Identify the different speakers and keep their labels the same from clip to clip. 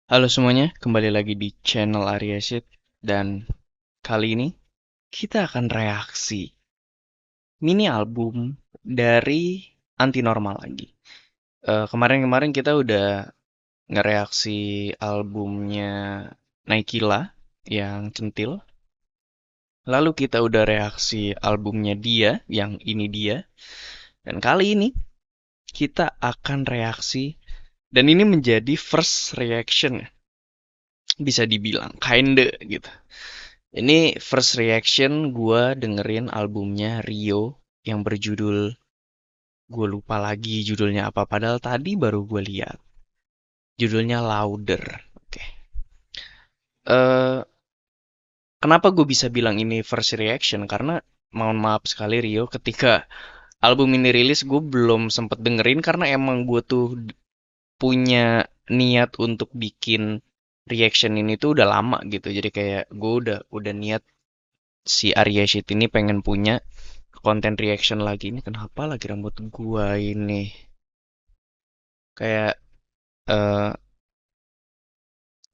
Speaker 1: Halo semuanya, kembali lagi di channel Arya Shit dan kali ini kita akan reaksi mini album dari Antinormal lagi. Kemarin-kemarin kita udah ngereaksi albumnya Naikila yang Centil. Lalu kita udah reaksi albumnya dia yang Ini Dia. Dan kali ini kita akan reaksi dan ini menjadi first reaction bisa dibilang kinda gitu. Ini first reaction gue dengerin albumnya Rio yang berjudul gue lupa lagi judulnya apa padahal tadi baru gue lihat judulnya Louder. Oke. Eh Kenapa gue bisa bilang ini first reaction? Karena mohon maaf sekali Rio ketika album ini rilis gue belum sempet dengerin karena emang gue tuh punya niat untuk bikin reaction ini tuh udah lama gitu. Jadi kayak gue udah niat si Arya Shit ini pengen punya konten reaction lagi. Ini kenapa lagi rambut gua ini kayak eh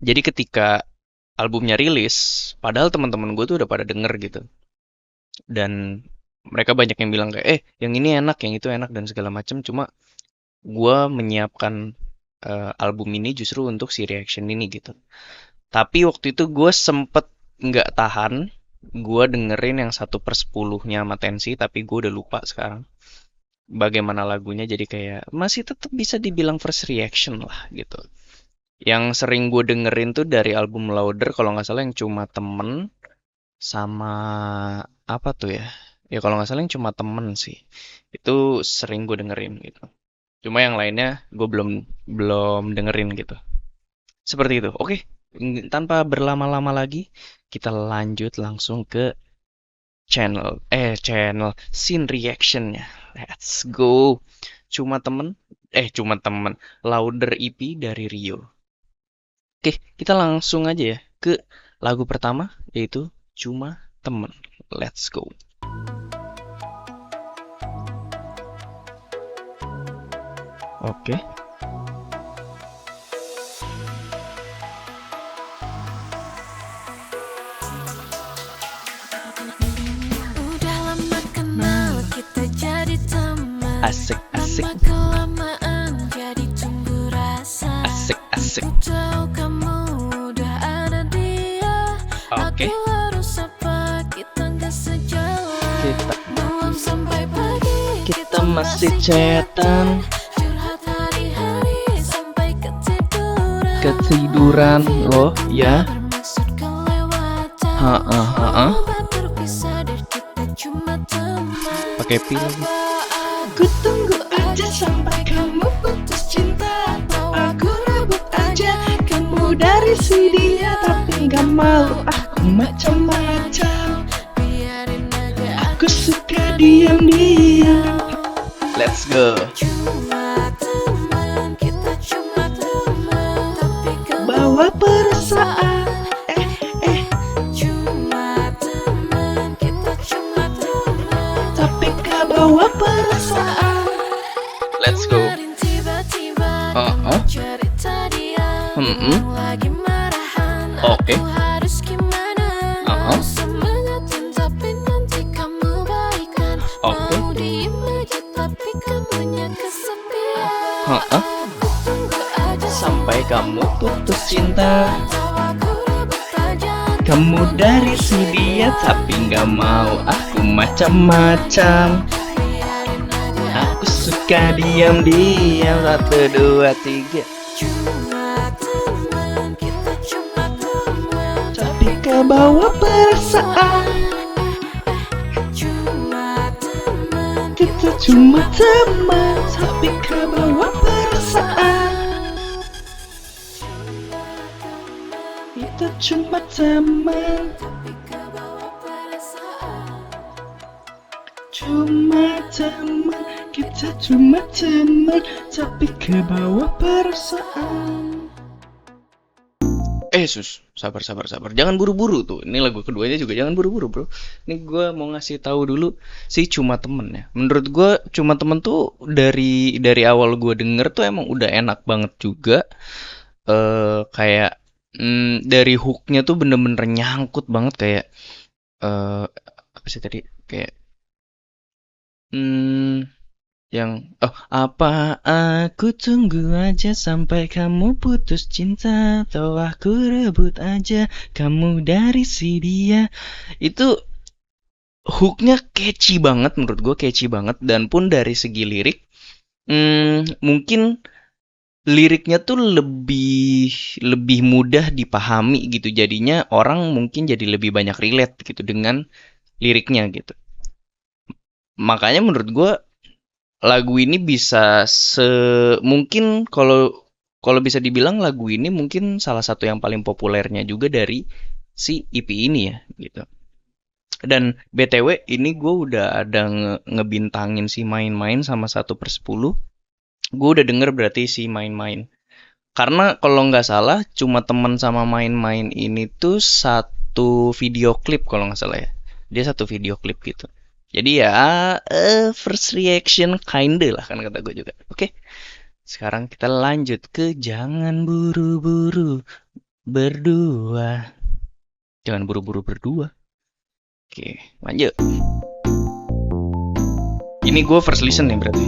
Speaker 1: jadi ketika albumnya rilis padahal teman-teman gue tuh udah pada denger gitu dan mereka banyak yang bilang kayak yang ini enak yang itu enak dan segala macam cuma gua menyiapkan album ini justru untuk si reaction ini gitu tapi waktu itu gue sempet nggak tahan gue dengerin yang 1/10-nya sama Tensi tapi gue udah lupa sekarang bagaimana lagunya jadi kayak masih tetap bisa dibilang first reaction lah gitu. Yang sering gue dengerin tuh dari album Louder kalau nggak salah yang cuma temen sama apa tuh ya? Ya kalau nggak salah yang cuma temen sih. Itu sering gue dengerin gitu. Cuma yang lainnya gue belum belum dengerin gitu. Seperti itu. Oke, tanpa berlama-lama lagi kita lanjut langsung ke channel scene reactionnya. Let's go. Cuma temen Louder EP dari Rio. Oke, kita langsung aja ya ke lagu pertama yaitu Cuma Temen. Let's go. Oke.
Speaker 2: Udah lama kenal kita jadi teman.
Speaker 1: Asik asik.
Speaker 2: Lama kelamaan jadi tumbuh rasa.
Speaker 1: Asik asik.
Speaker 2: Ku tahu kamu udah ada dia.
Speaker 1: Oke.
Speaker 2: Aku harus apa kita gak sejalan.
Speaker 1: Kita
Speaker 2: Belum sampai pagi
Speaker 1: kita masih chatan.
Speaker 2: Curhat hari-hari sampai ketiduran.
Speaker 1: Ketiduran loh ya.
Speaker 2: Bermaksud kelewatan.
Speaker 1: Ha.
Speaker 2: Obat terpisah dari kita cuma teman.
Speaker 1: Pakai pil lagi.
Speaker 2: Aku tunggu aja sampai kamu putus cinta. Atau aku rebut aja kamu dari si dia. Tapi gak mau aku macam-macam. Biarin aja
Speaker 1: Aku suka diam-diam. Let's go.
Speaker 2: cuma teman. Kita cuma teman. Tapi kamu
Speaker 1: Bawa perasaan.
Speaker 2: cuma teman. Kita cuma teman.
Speaker 1: Tapi kau bawa perasaan. Let's go.
Speaker 2: Kemarin tiba-tiba kamu cerita dia lagi marahan.
Speaker 1: Oke.
Speaker 2: Aku harus gimana? Mau semangatin tapi nanti kamu baikan.
Speaker 1: Oke.
Speaker 2: Mau diem aja tapi kamunya kesepian.
Speaker 1: Ha.
Speaker 2: Aku tunggu aja
Speaker 1: Sampai kamu putus cinta.
Speaker 2: atau aku rebut aja
Speaker 1: Kamu dari si dia tapi nggak mau aku macam-macam.
Speaker 2: biarin aja
Speaker 1: Aku suka diam-diam 1, 2, 3.
Speaker 2: cuma teman. Kita cuma teman.
Speaker 1: Tapi kau bawa perasaan.
Speaker 2: Cuma teman.
Speaker 1: Kita cuma teman. Tapi kau bawa perasaan. Kita cuma teman.
Speaker 2: Tapi kau bawa perasaan.
Speaker 1: Cuma teman. Kita cuma teman. Tapi kau bawa perasaan. Sabar. Jangan buru-buru tuh. Ini lagu keduanya juga jangan buru-buru, bro. Ini gue mau ngasih tahu dulu sih Cuma Temen ya. Menurut gue Cuma Temen tuh dari awal gue denger tuh emang udah enak banget juga. kayak dari hooknya tuh bener-bener nyangkut banget kayak apa sih tadi kayak hmm, yang apa aku tunggu aja sampai kamu putus cinta atau aku rebut aja kamu dari si dia itu hooknya catchy banget menurut gue catchy banget dan pun dari segi lirik mungkin liriknya tuh lebih lebih mudah dipahami gitu jadinya orang mungkin jadi lebih banyak relate gitu dengan liriknya gitu makanya menurut gue lagu ini bisa mungkin kalau kalau bisa dibilang lagu ini mungkin salah satu yang paling populernya juga dari si EP ini ya gitu. Dan BTW ini gue udah ada ngebintangin si main-main sama 1/10. Gue udah denger berarti si main-main. Karena kalau nggak salah cuma temen sama main-main ini tuh satu video klip kalau nggak salah ya. Dia satu video klip gitu. Jadi ya first reaction kinda lah kan kata gue juga. Oke, sekarang kita lanjut ke jangan buru-buru berdua. Jangan buru-buru berdua. Oke, lanjut. Ini gue first listen nih berarti.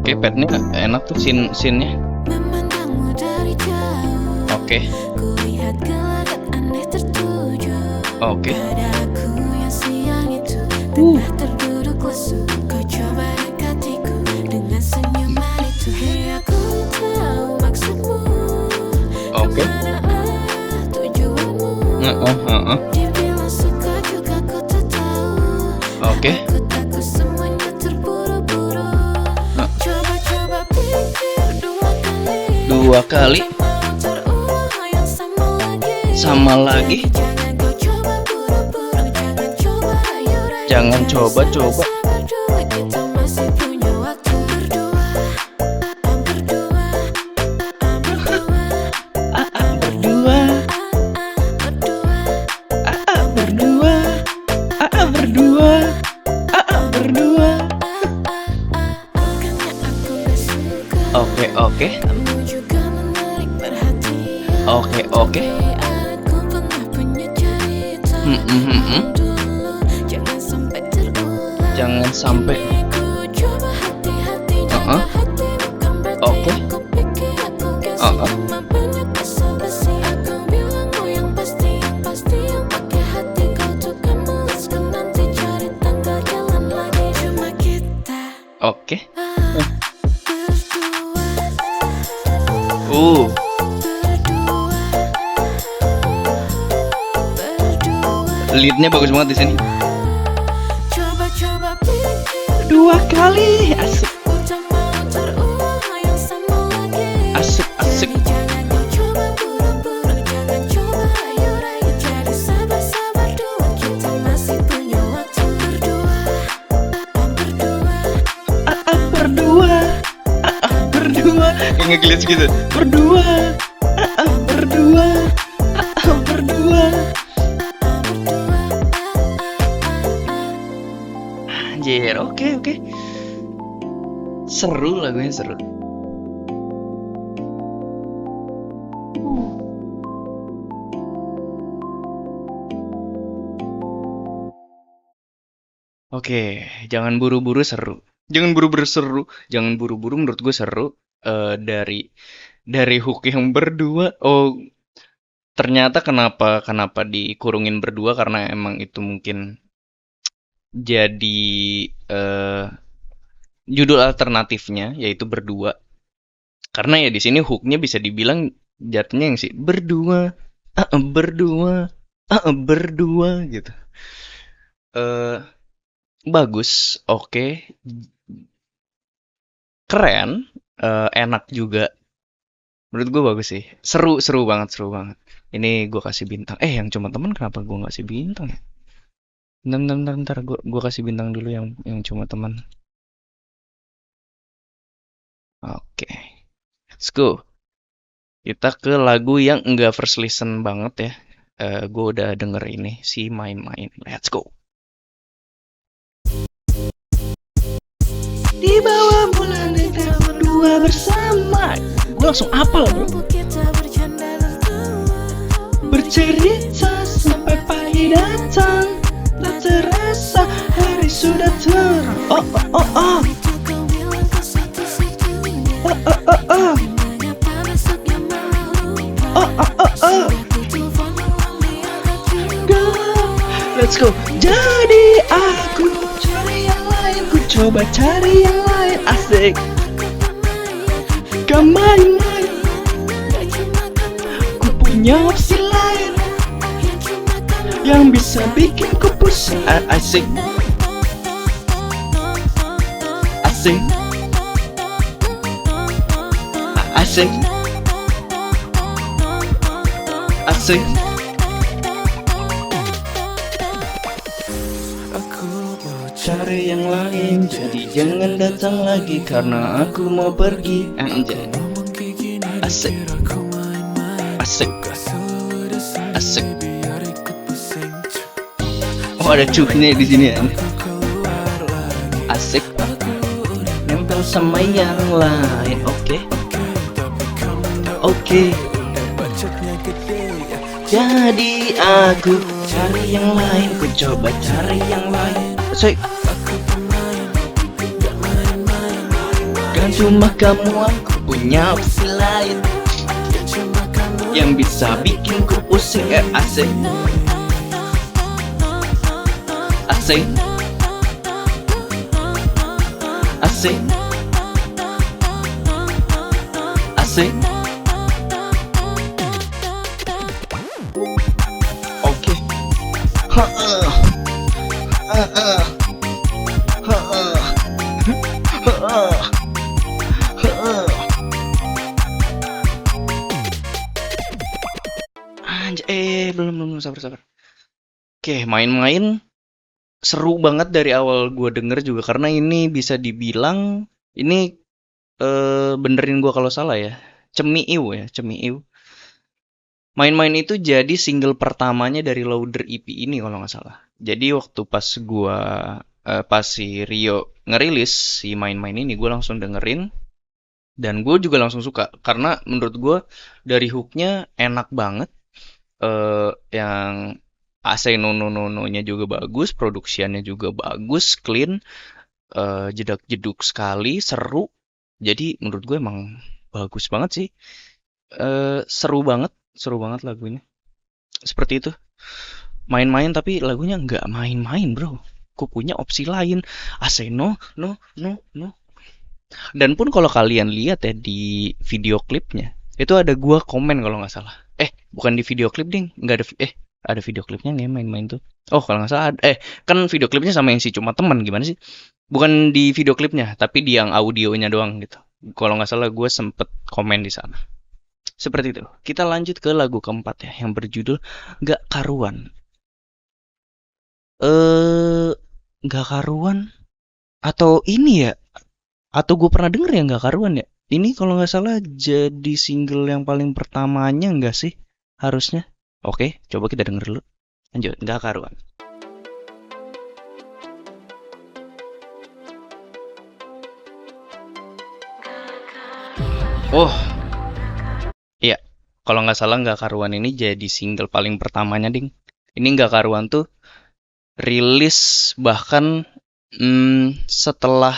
Speaker 1: Oke, padnya enak tuh scene-nya.
Speaker 2: Memandangmu dari jauh,
Speaker 1: Oke,
Speaker 2: kulihat gelagat aneh tertuju
Speaker 1: oke.
Speaker 2: padaku yang siang itu tengah terduduk lesu. Kau coba dekatiku dengan senyuman itu. Hei, aku tahu maksudmu,
Speaker 1: Oke.
Speaker 2: kemana arah tujuanmu. Dibilang suka juga ku tak tahu.
Speaker 1: Oke.
Speaker 2: Aku takut semuanya terburu-buru. Coba-coba pikir dua kali.
Speaker 1: Dua kali
Speaker 2: Tak mau terulang hal yang sama lagi.
Speaker 1: sama lagi.
Speaker 2: Jangan kau coba buru-buru, jangan coba hayu-rayu.
Speaker 1: Jangan coba-coba.
Speaker 2: Sabar dulu, kita masih punya waktu berdua. Berdua, berdua,
Speaker 1: Berdua,
Speaker 2: berdua,
Speaker 1: berdua, berdua, berdua.
Speaker 2: Bukannya aku gak suka,
Speaker 1: Oke.
Speaker 2: kamu juga menarik perhatian.
Speaker 1: Oke.
Speaker 2: Tapi aku pernah punya cerita dulu, jangan sampai terulang.
Speaker 1: Jangan sampai.
Speaker 2: Ku coba hati-hati, jaga hati, bukan berarti
Speaker 1: Oke.
Speaker 2: aku pikir aku kasih cuma banyak basa-basi. Aku bilang mau yang pasti yang pakai hati. Kau tuh kamu let's nanti cari tanggal jalan lagi. Cuma kita
Speaker 1: Oke.
Speaker 2: berdua,
Speaker 1: Uh,
Speaker 2: berdua.
Speaker 1: leadnya bagus banget di sini.
Speaker 2: Coba-coba pikir
Speaker 1: Dua kali, asik,
Speaker 2: tak mau terulang hal yang sama lagi.
Speaker 1: asik.
Speaker 2: Jadi jangan kau coba buru-buru, jangan coba hayu-rayu. Jadi sabar-sabar dulu, kita masih punya waktu berdua. Berdua,
Speaker 1: Berdua, kayak ngeglitch gitu. Berdua, berdua, berdua. Anjir, oke. Seru lagunya seru. Oke, jangan buru-buru seru. Jangan buru-buru seru. Jangan buru-buru menurut gue seru. Dari hook yang berdua. Oh, ternyata kenapa dikurungin berdua karena emang itu mungkin jadi judul alternatifnya yaitu berdua. Karena ya di sini hooknya bisa dibilang jatuhnya yang sih berdua, berdua, berdua gitu. Bagus, oke, keren, enak juga. Menurut gue bagus sih. Seru banget. Ini gue kasih bintang. Yang cuma teman kenapa gue ngasih bintang ya? Bentar. Gue kasih bintang dulu yang cuma teman. Oke. Let's go. Kita ke lagu yang enggak first listen banget ya. Gue udah denger ini si main-main. Let's go.
Speaker 2: Di bawah bulan kita berdua bersama. Gue langsung apal bro. Bercerita sampai pagi datang, tak terasa hari sudah terang. Oh oh oh oh. Oh oh oh oh. Oh oh oh oh. Go, let's go. Jadi aku cari yang lain, ku coba cari yang lain. Asik. Gak main-main. Ku punya opsi lain yang bisa bikin ku pusing. Asik. Asik. Asik. Asik. Cari yang lain, jadi jangan datang lagi karena aku mau pergi. Anjay. Asik. Asik. Asik. Oh, ada cuknya di sini ya. Asik. Nempel sama yang lain. Oke. Oke. Jadi aku cari yang lain, ku coba cari yang lain. Asik. Kan cuma kamu, aku punya opsi lain yang bisa bikin ku pusing. Asik. Asik. Asik. Asik. Oke. Anjay, belum sabar. Oke, main-main seru banget dari awal gue denger juga karena ini bisa dibilang ini benerin gue kalau salah ya. Cemiiu. Main-main itu jadi single pertamanya dari Louder EP ini kalau nggak salah. Jadi waktu pas si Rio ngerilis si main-main ini, gue langsung dengerin dan gue juga langsung suka karena menurut gue dari hooknya enak banget. Yang AC no-nya juga bagus, produksiannya juga bagus, clean, jedak-jeduk sekali, seru. Jadi menurut gue emang bagus banget sih. Seru banget lagunya. Seperti itu. Main-main tapi lagunya nggak main-main bro. Ku punya opsi lain. AC no. Dan pun kalau kalian lihat ya di video klipnya, itu ada gua komen kalau nggak salah. Bukan di video klip ding, nggak ada. Ada video klipnya nih main-main tuh. Oh kalau nggak salah, kan video klipnya sama yang si cuma teman gimana sih? Bukan di video klipnya, tapi di yang audionya doang gitu. Kalau nggak salah gue sempet komen di sana. Seperti itu. Kita lanjut ke lagu keempat ya, yang berjudul Gak Karuan. Gak Karuan atau ini ya? Atau gue pernah denger ya Gak Karuan ya? Ini kalau nggak salah jadi single yang paling pertamanya nggak sih? Harusnya. Oke, coba kita denger dulu. Lanjut, Gak Karuan. Oh, iya. Kalau nggak salah Gak Karuan ini jadi single paling pertamanya, ding. Ini Gak Karuan tuh rilis bahkan setelah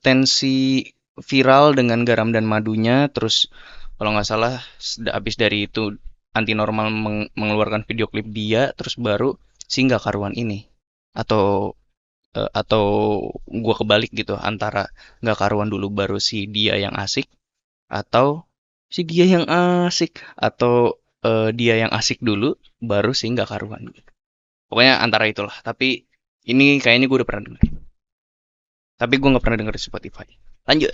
Speaker 2: tensi viral dengan Garam dan Madunya, terus kalau nggak salah habis dari itu Antinormal mengeluarkan video klip dia, terus baru si Gak Karuan ini. Atau gua kebalik gitu, antara Gak Karuan dulu baru si Dia Yang Asik, atau si Dia Yang Asik, atau Dia Yang Asik dulu baru si Gak Karuan gitu. Pokoknya antara itulah. Tapi ini kayaknya gue udah pernah denger. Tapi gue nggak pernah denger di Spotify. Lanjut.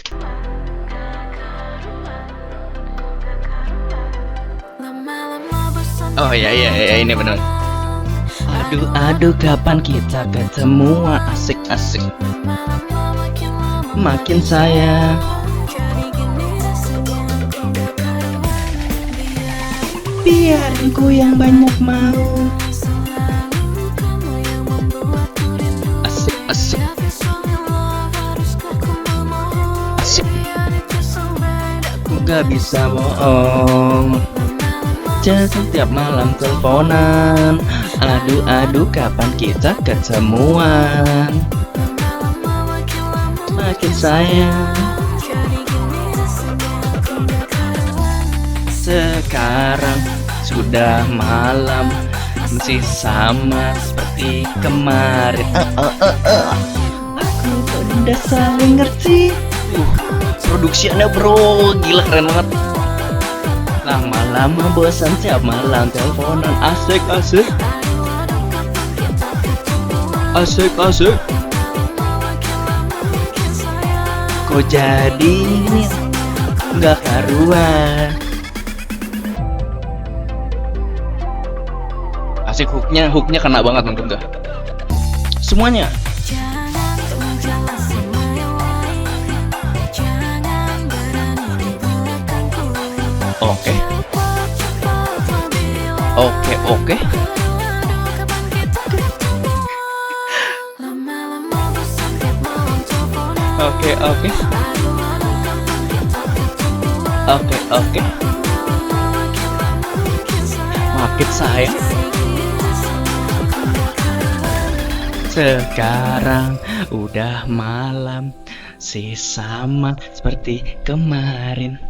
Speaker 2: Oh iya ini benar. Aduh kapan kita ketemu, asik makin sayang. Biarin ku yang banyak mau.
Speaker 1: gak bisa bohong. Setiap malam teleponan. Aduh kapan kita ketemuan. Makin sayang. Sekarang sudah malam, masih sama seperti kemarin. Aku udah saling ngerti. Produksinya bro, gila keren banget. Lama-lama bosan tiap malam teleponan. Asik. Kok jadi nggak karuan. Asik, hooknya kena banget menurut gue. Semuanya. Oke. Makin sayang. Sekarang udah malam, sih sama seperti kemarin.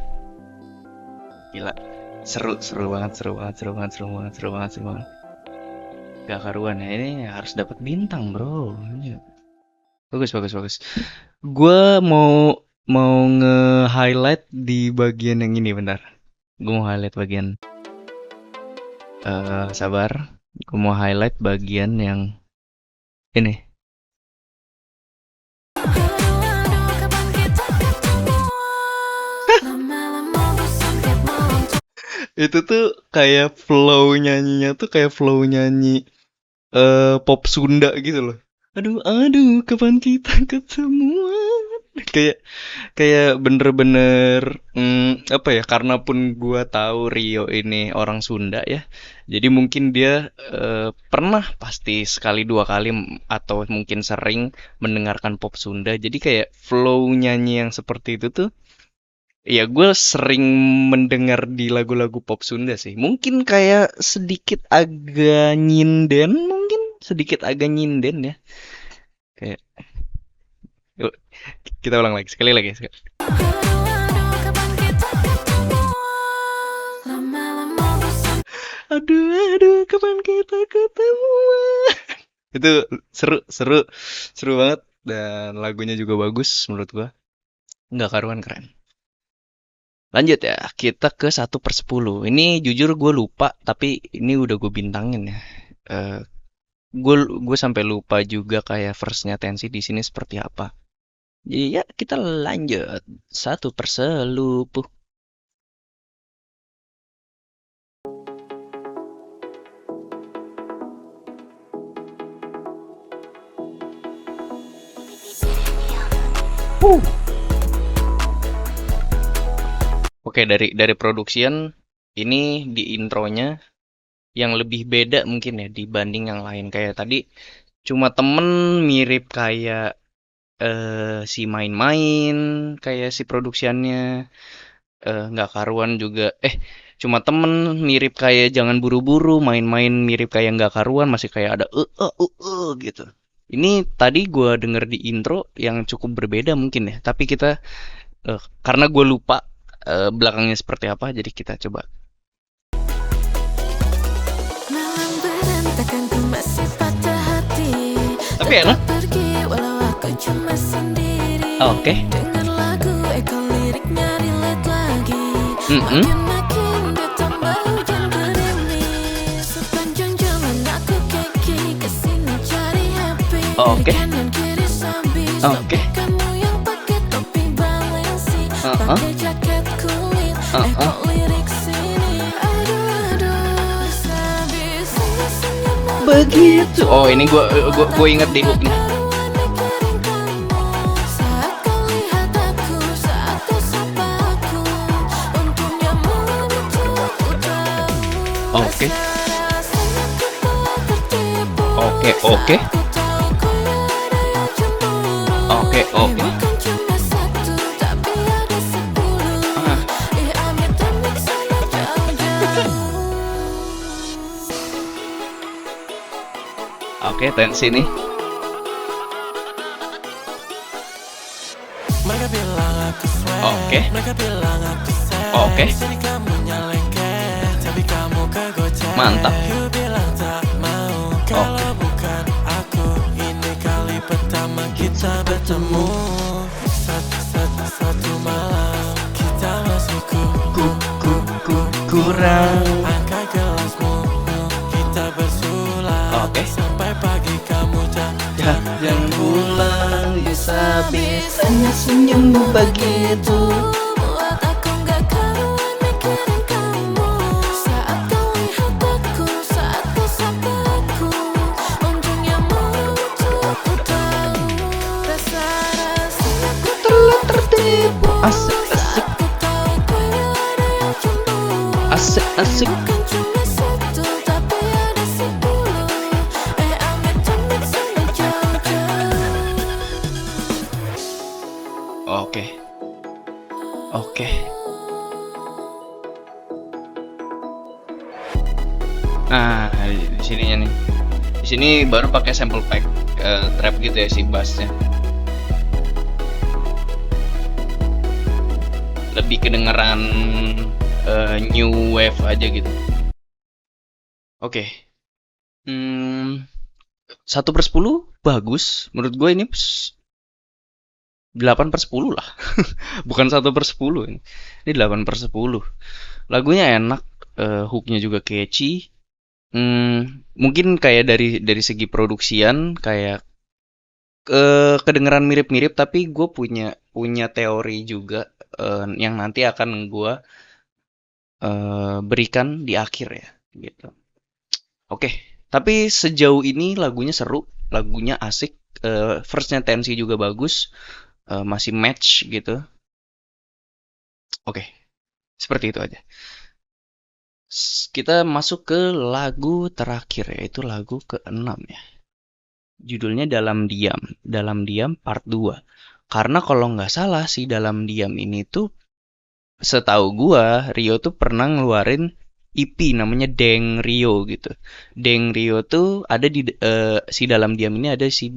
Speaker 1: Gila, seru banget. Gak karuan ya, ini harus dapat bintang bro. Bagus. Gue mau nge-highlight di bagian yang ini, bentar. Gue mau highlight bagian sabar. Gue mau highlight bagian yang ini. Itu tuh kayak flow nyanyinya tuh kayak flow nyanyi pop Sunda gitu loh. Aduh kapan kita ketemuan. Kayak bener-bener apa ya, karena pun gua tahu Rio ini orang Sunda ya, jadi mungkin dia pernah pasti sekali dua kali atau mungkin sering mendengarkan pop Sunda, jadi kayak flow nyanyi yang seperti itu tuh ya gue sering mendengar di lagu-lagu pop Sunda sih. Mungkin kayak sedikit agak nyinden ya. Kayak yuk, kita ulang lagi, sekali lagi. Aduh kapan kita ketemu. Itu seru banget, dan lagunya juga bagus menurut gua. Nggak karuan keren. Lanjut ya, kita ke 1/10. Ini jujur gue lupa, tapi ini udah gue bintangin ya. Gue sampai lupa juga kayak verse-nya Tensi di sini seperti apa. Jadi ya kita lanjut 1/10. Oke, dari produksian ini di intronya yang lebih beda mungkin ya dibanding yang lain. Kayak tadi cuma temen mirip kayak si main-main, kayak si produksiannya nggak karuan juga. Cuma temen mirip kayak jangan buru-buru, main-main mirip kayak nggak karuan, masih kayak ada gitu. Ini tadi gua denger di intro yang cukup berbeda mungkin ya, tapi kita karena gue lupa belakangnya seperti apa, jadi kita coba. Tapi enak. Oke. Oke. Begitu. Oh, ini gue inget di hooknya. Oke. Oke, tensi nih. Oke. Oke. Mantap. Kurang. Oke. Jangan pulang, bisa-bisanya senyummu begitu.
Speaker 2: Buat aku gak karuan mikirin kamu. Saat kau lihat aku, saat kau sapa aku, ujungnya muncul aku tahu. Rasa-rasanya ku telah tertipu.
Speaker 1: Asik-asik.
Speaker 2: Saat ku tahu kau ada yang cemburu.
Speaker 1: Asik-asik.
Speaker 2: Bukan cuma satu, tapi ada 10. Amit-amit sampai jauh-jauh.
Speaker 1: Oke. Oke. Nah, di sininya nih. Di sini baru pakai sample pack trap gitu ya si bassnya. Lebih kedengeran new wave aja gitu. Oke. 1/10 bagus. Menurut gue ini 8/10 lah. Bukan 1/10 ini. Ini 8/10. Lagunya enak, hooknya juga catchy. Mungkin kayak dari segi produksian kayak kedengeran mirip-mirip, tapi gue punya teori juga yang nanti akan gue berikan di akhir ya, gitu. Oke, tapi sejauh ini lagunya seru, lagunya asik, verse-nya Tensi juga bagus, masih match gitu. Oke, seperti itu aja. Kita masuk ke lagu terakhir, yaitu lagu ke-6 ya. Judulnya Dalam Diam. Dalam Diam part 2. Karena kalau nggak salah sih Dalam Diam ini tuh, setahu gua, Rio tuh pernah ngeluarin EP namanya Deng Rio gitu. Deng Rio tuh ada di si Dalam Diam ini ada si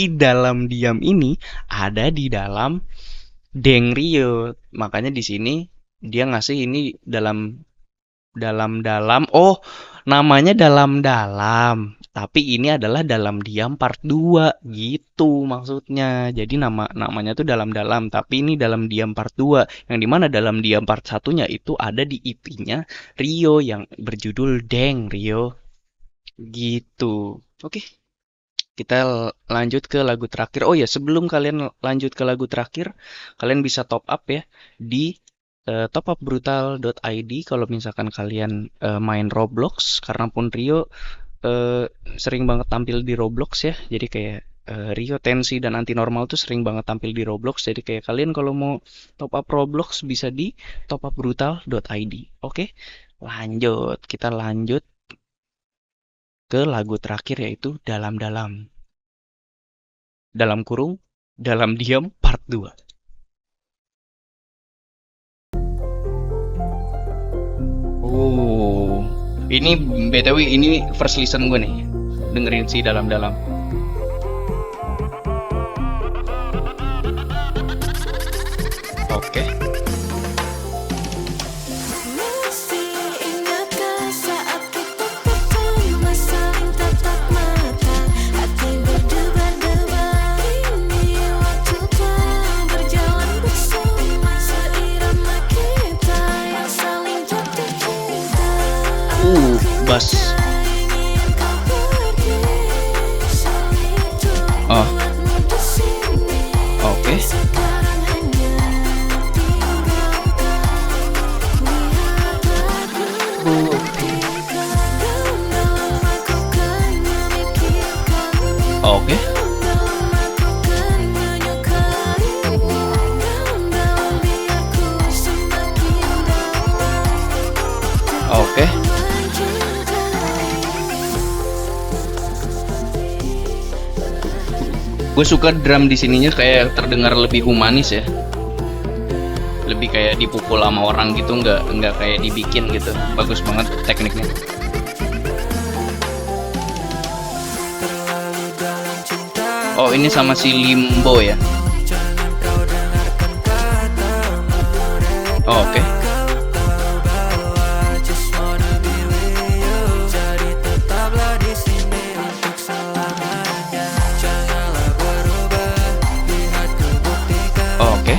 Speaker 1: Dalam Diam ini ada di dalam Deng Rio. Makanya di sini dia ngasih ini dalam namanya dalam, tapi ini adalah Dalam Diam part 2 gitu maksudnya. Jadi namanya tuh dalam, tapi ini Dalam Diam part 2, yang dimana Dalam Diam part 1-nya itu ada di EP-nya Rio yang berjudul Deng Rio gitu. Oke, kita lanjut ke lagu terakhir. Oh ya, sebelum kalian lanjut ke lagu terakhir, kalian bisa top up ya di topupbrutal.id kalau misalkan kalian main Roblox, karena pun Rio sering banget tampil di Roblox ya. Jadi kayak Rio, Tensi, dan Antinormal tuh sering banget tampil di Roblox. Jadi kayak kalian kalau mau top up Roblox bisa di topupbrutal.id. Oke, kita lanjut ke lagu terakhir, yaitu Dalam kurung Dalam Diam part 2. Oh, ini BTW ini first listen gue nih, dengerin si Dalam. Oke.
Speaker 2: Masih ingatkah saat kita pertama saling tatap mata, hati berdebar-debar. Kini waktu telah berjalan bersama, seirama kita yang saling jatuh cinta.
Speaker 1: Bass.
Speaker 2: Ingin kau pergi, saling itu
Speaker 1: Oh,
Speaker 2: buatmu di sini.
Speaker 1: oke.
Speaker 2: Sekarang hanya tinggalkan dalam aku kan memikirkanmu.
Speaker 1: Oke.
Speaker 2: Dalam aku kan menyukaimu. Dalam biarku semakin dalam.
Speaker 1: Oke. Gue suka drum di sininya kayak terdengar lebih humanis ya. Lebih kayak dipukul sama orang gitu, nggak kayak dibikin gitu. Bagus banget tekniknya. Oh, ini sama si Limbo ya. Oh, oke. Oh, oke.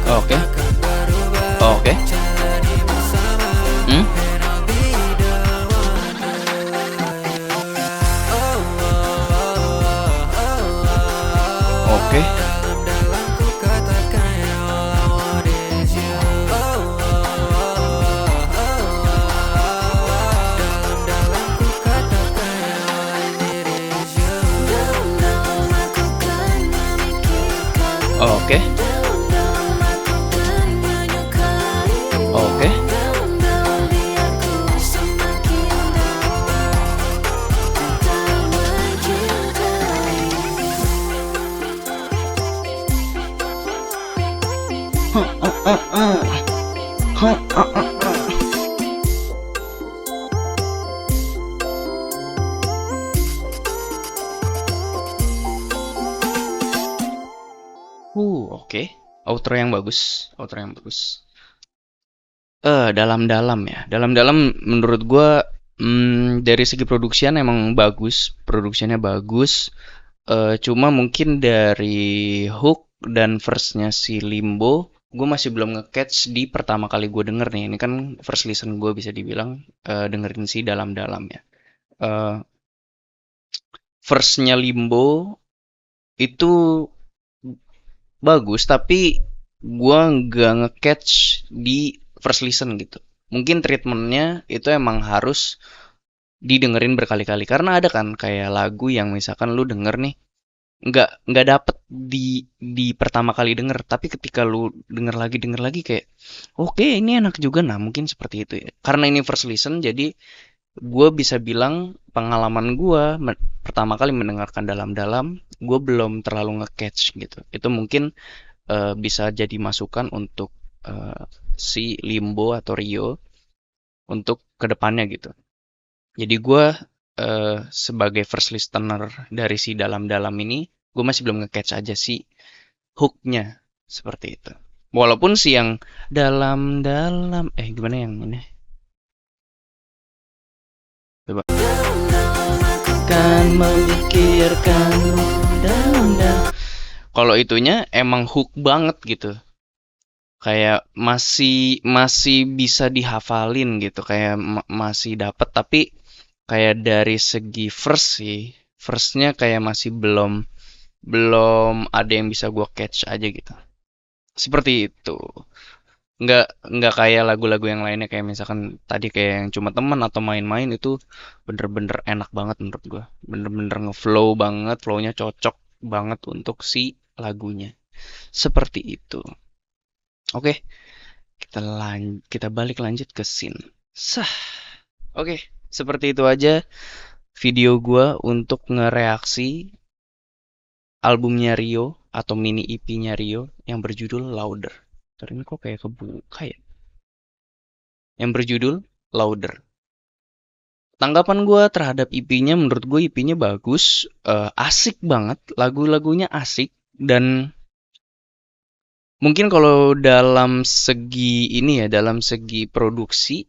Speaker 1: Oh, oke. Oh, oke. Hmm? Oke. Oh, oke. Oh, oke. Oke. Outro yang bagus. Outro yang bagus. Dalam-dalam ya. Dalam-dalam menurut gua dari segi produksian emang bagus. Produksiannya bagus. Cuma mungkin dari hook dan verse-nya si Limbo, gue masih belum nge-catch di pertama kali gue denger nih. Ini kan first listen gue bisa dibilang dengerin si dalam-dalam ya. Eh, Verse-nya Limbo itu bagus, tapi gua nggak nge-catch di first listen gitu. Mungkin treatmentnya itu emang harus didengerin berkali-kali karena ada kan kayak lagu yang misalkan lu denger nih nggak dapet di pertama kali denger, tapi ketika lu denger lagi kayak oke, ini enak juga. Nah, mungkin seperti itu ya, karena ini first listen jadi gue bisa bilang pengalaman gue pertama kali mendengarkan dalam-dalam, gue belum terlalu nge-catch gitu. Itu mungkin bisa jadi masukan untuk si Limbo atau Rio untuk kedepannya gitu. Jadi gue sebagai first listener dari si dalam-dalam ini, gue masih belum nge-catch aja si hooknya seperti itu. Walaupun si yang dalam-dalam, gimana yang ini? Coba. Kan memikirkanmu dalam-dalam. Kalau itunya emang hook banget gitu. Kayak masih bisa dihafalin gitu, kayak masih dapet, tapi kayak dari segi verse sih, verse-nya kayak masih belum ada yang bisa gua catch aja gitu. Seperti itu. Nggak kayak lagu-lagu yang lainnya kayak misalkan tadi kayak yang cuma teman atau main-main, itu bener-bener enak banget menurut gua. Bener-bener ngeflow banget, flownya cocok banget untuk si lagunya. Seperti itu. Oke, kita balik lanjut ke scene. Sah. Oke, seperti itu aja video gua untuk ngereaksi albumnya Rio atau mini EP-nya Rio yang berjudul Louder. Ntar ini kok kayak kebuka ya? Yang berjudul Louder. Tanggapan gua terhadap EP-nya, menurut gue EP-nya bagus, asik banget, lagu-lagunya asik, dan mungkin kalau dalam segi ini ya, dalam segi produksi,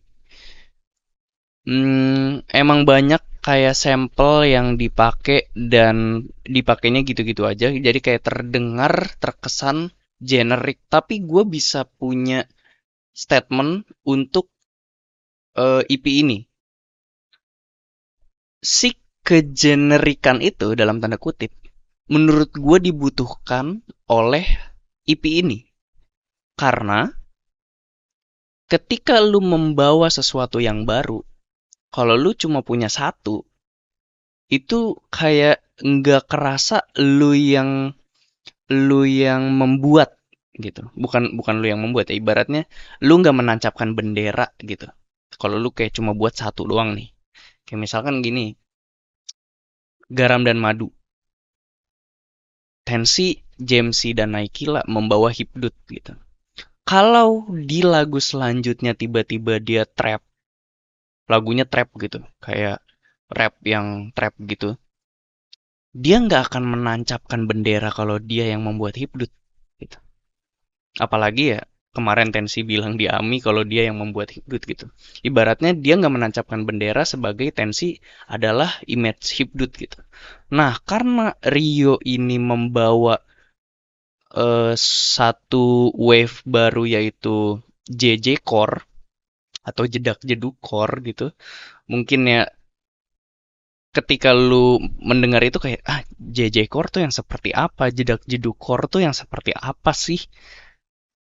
Speaker 1: emang banyak kayak sampel yang dipakai dan dipakainya gitu-gitu aja. Jadi kayak terdengar, terkesan generik. Tapi gue bisa punya statement untuk EP ini. Si kegenerikan itu dalam tanda kutip, menurut gue dibutuhkan oleh EP ini. Karena ketika lu membawa sesuatu yang baru, kalau lu cuma punya satu, itu kayak nggak kerasa lu yang membuat gitu. Bukan lu yang membuat ya, ibaratnya lu nggak menancapkan bendera gitu. Kalau lu kayak cuma buat satu doang nih. Kayak misalkan gini, Garam dan Madu. Tensi, Jamesy dan Naikila membawa hipdut gitu. Kalau di lagu selanjutnya tiba-tiba dia trap, lagunya trap gitu, kayak rap yang trap gitu, dia nggak akan menancapkan bendera kalau dia yang membuat hipdut gitu. Apalagi ya kemarin Tensi bilang di AMI kalau dia yang membuat hipdut gitu. Ibaratnya dia nggak menancapkan bendera sebagai Tensi adalah image hipdut gitu. Nah, karena Rio ini membawa satu wave baru yaitu JJ Core atau jedak jeduk core gitu. Mungkin ya ketika lu mendengar itu kayak JJ Core tuh yang seperti apa, jedak jeduk core tuh yang seperti apa sih?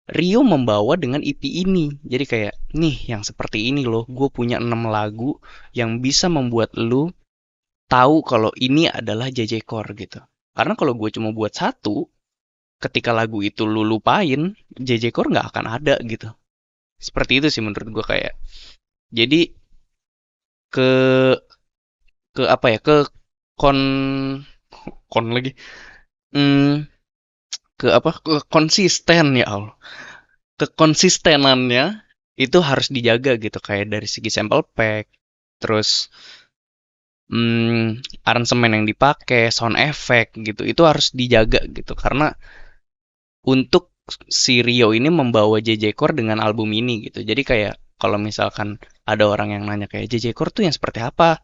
Speaker 1: Rio membawa dengan EP ini. Jadi kayak, nih yang seperti ini loh, gue punya 6 lagu yang bisa membuat lu tahu kalau ini adalah JJ Core gitu. Karena kalau gue cuma buat satu, ketika lagu itu lu lupain, JJ Core nggak akan ada gitu. Seperti itu sih menurut gue kayak. Jadi ke ke apa ya? Ke kon kon lagi. Hmm, ke apa? Ke konsisten ya Allah. Kekonsistenannya itu harus dijaga gitu kayak dari segi sample pack, terus aransemen yang dipakai, sound effect gitu, itu harus dijaga gitu karena untuk si Rio ini membawa JJ Core dengan album ini gitu. Jadi kayak kalau misalkan ada orang yang nanya kayak JJ Core tuh yang seperti apa,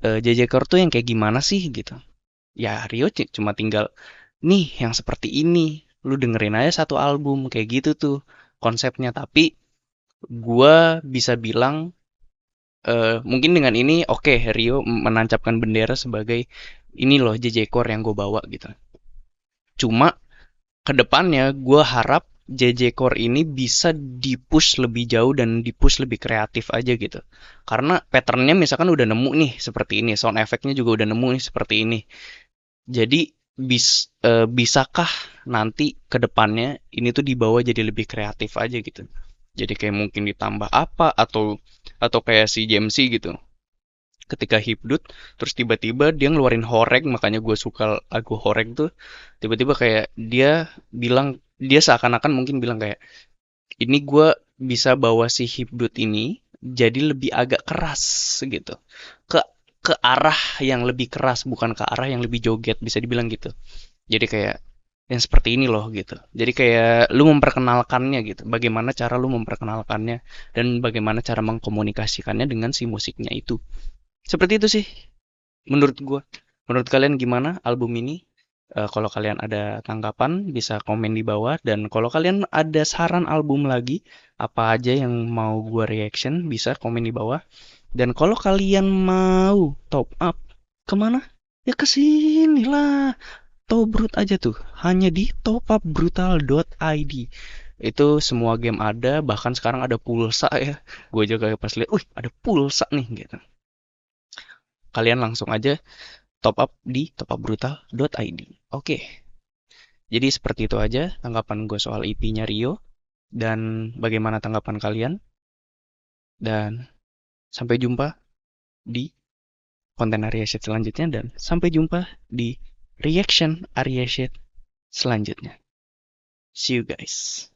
Speaker 1: JJ Core tuh yang kayak gimana sih gitu. Ya Rio cuma tinggal nih yang seperti ini, lu dengerin aja satu album kayak gitu tuh konsepnya. Tapi gua bisa bilang mungkin dengan ini oke, Rio menancapkan bendera sebagai ini loh JJ Core yang gue bawa gitu. Cuma kedepannya gue harap JJ Core ini bisa dipush lebih jauh dan dipush lebih kreatif aja gitu. Karena patternnya misalkan udah nemu nih seperti ini, sound effectnya juga udah nemu nih seperti ini. Jadi bisakah nanti kedepannya ini tuh dibawa jadi lebih kreatif aja gitu. Jadi kayak mungkin ditambah apa atau kayak si JMC gitu. Ketika hipdut terus tiba-tiba dia ngeluarin horeg, makanya gue suka lagu horeg tuh. Tiba-tiba kayak dia seakan-akan mungkin bilang kayak ini gue bisa bawa si hipdut ini jadi lebih agak keras gitu, ke ke arah yang lebih keras bukan ke arah yang lebih joget, bisa dibilang gitu. Jadi kayak yang seperti ini loh gitu. Jadi kayak lu memperkenalkannya gitu, bagaimana cara lu memperkenalkannya dan bagaimana cara mengkomunikasikannya dengan si musiknya itu. Seperti itu sih menurut gua. Menurut kalian gimana album ini? Kalau kalian ada tanggapan bisa komen di bawah, dan kalau kalian ada saran album lagi apa aja yang mau gua reaction bisa komen di bawah. Dan kalau kalian mau top up kemana? Ya kesini lah. Tobrut aja tuh. Hanya di topupbrutal.id. Itu semua game ada, bahkan sekarang ada pulsa ya. Gue juga pas lihat, wih ada pulsa nih gitu. Kalian langsung aja top up di topupbrutal.id. Oke, jadi seperti itu aja tanggapan gue soal EP-nya Rio. Dan bagaimana tanggapan kalian. Dan sampai jumpa di konten Arya Shit selanjutnya. Dan sampai jumpa di reaction Arya Shit selanjutnya. See you guys.